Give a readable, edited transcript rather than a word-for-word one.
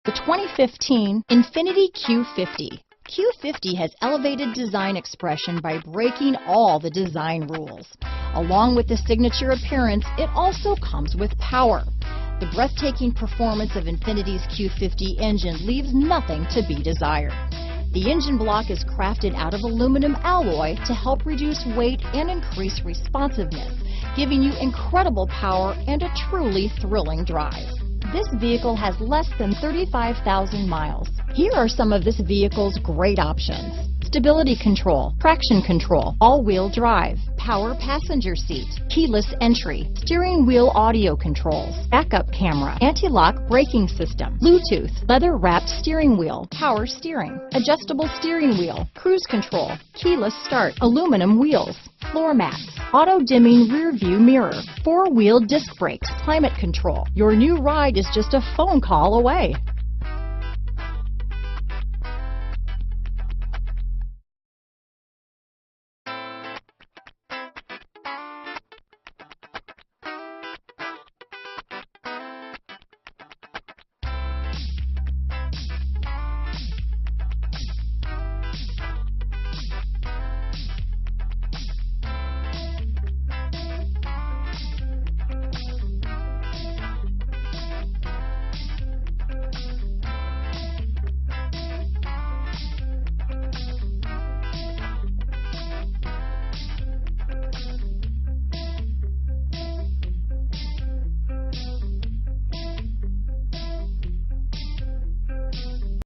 The 2015 Infiniti Q50. Q50 has elevated design expression by breaking all the design rules. Along with the signature appearance, it also comes with power. The breathtaking performance of Infiniti's Q50 engine leaves nothing to be desired. The engine block is crafted out of aluminum alloy to help reduce weight and increase responsiveness, giving you incredible power and a truly thrilling drive. This vehicle has less than 35,000 miles. Here are some of this vehicle's great options: stability control, traction control, all-wheel drive, power passenger seat, keyless entry, steering wheel audio controls, backup camera, anti-lock braking system, Bluetooth, leather-wrapped steering wheel, power steering, adjustable steering wheel, cruise control, keyless start, aluminum wheels, floor mats, auto-dimming rear view mirror, four-wheel disc brakes, climate control. Your new ride is just a phone call away.